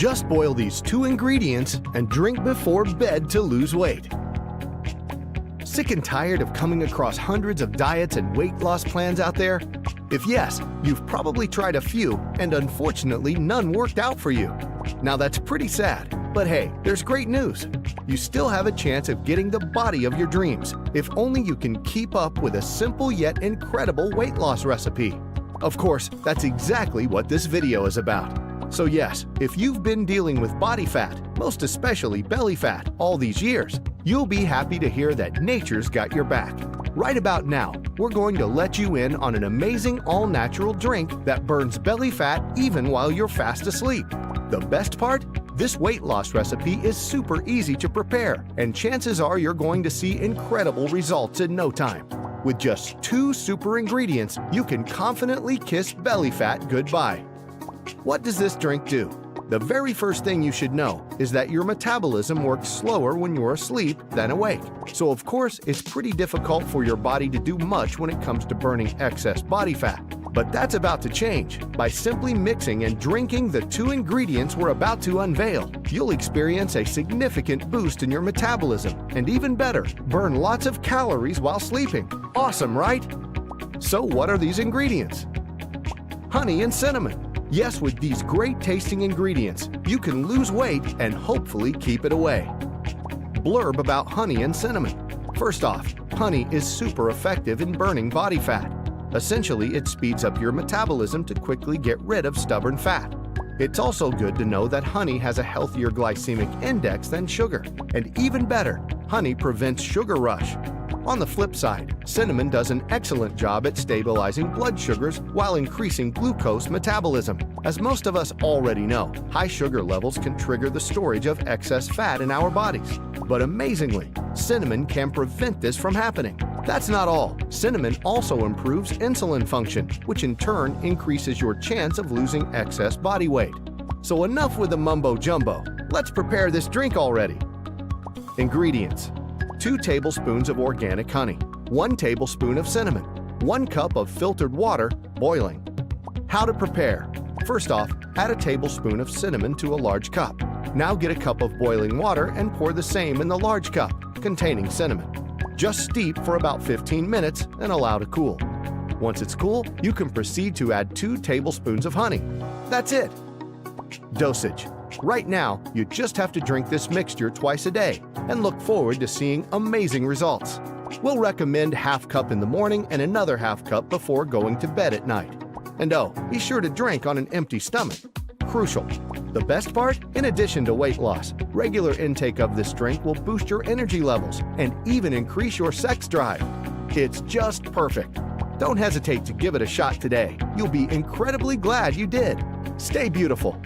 Just boil these 2 ingredients and drink before bed to lose weight. Sick and tired of coming across hundreds of diets and weight loss plans out there? If yes, you've probably tried a few and unfortunately none worked out for you. Now that's pretty sad, but hey, there's great news. You still have a chance of getting the body of your dreams if only you can keep up with a simple yet incredible weight loss recipe. Of course, that's exactly what this video is about. So yes, if you've been dealing with body fat, most especially belly fat, all these years, you'll be happy to hear that nature's got your back. Right about now, we're going to let you in on an amazing all-natural drink that burns belly fat even while you're fast asleep. The best part? This weight loss recipe is super easy to prepare, and chances are you're going to see incredible results in no time. With just 2 super ingredients, you can confidently kiss belly fat goodbye. What does this drink do? The very first thing you should know is that your metabolism works slower when you're asleep than awake. So of course, it's pretty difficult for your body to do much when it comes to burning excess body fat. But that's about to change. By simply mixing and drinking the 2 ingredients we're about to unveil, you'll experience a significant boost in your metabolism, and even better, burn lots of calories while sleeping. Awesome, right? So what are these ingredients? Honey and cinnamon. Yes, with these great tasting ingredients, you can lose weight and hopefully keep it away. Blurb about honey and cinnamon. First off, honey is super effective in burning body fat. Essentially, it speeds up your metabolism to quickly get rid of stubborn fat. It's also good to know that honey has a healthier glycemic index than sugar. And even better, honey prevents sugar rush. On the flip side, cinnamon does an excellent job at stabilizing blood sugars while increasing glucose metabolism. As most of us already know, high sugar levels can trigger the storage of excess fat in our bodies. But amazingly, cinnamon can prevent this from happening. That's not all. Cinnamon also improves insulin function, which in turn increases your chance of losing excess body weight. So enough with the mumbo jumbo. Let's prepare this drink already. Ingredients: 2 tablespoons of organic honey, 1 tablespoon of cinnamon, 1 cup of filtered water, boiling. How to prepare? First off, add a tablespoon of cinnamon to a large cup. Now get a cup of boiling water and pour the same in the large cup, containing cinnamon. Just steep for about 15 minutes and allow to cool. Once it's cool, you can proceed to add 2 tablespoons of honey. That's it. Dosage. Right now, you just have to drink this mixture twice a day and look forward to seeing amazing results. We'll recommend ½ cup in the morning and another ½ cup before going to bed at night. And oh, be sure to drink on an empty stomach. Crucial. The best part? In addition to weight loss, regular intake of this drink will boost your energy levels and even increase your sex drive. It's just perfect. Don't hesitate to give it a shot today. You'll be incredibly glad you did. Stay beautiful.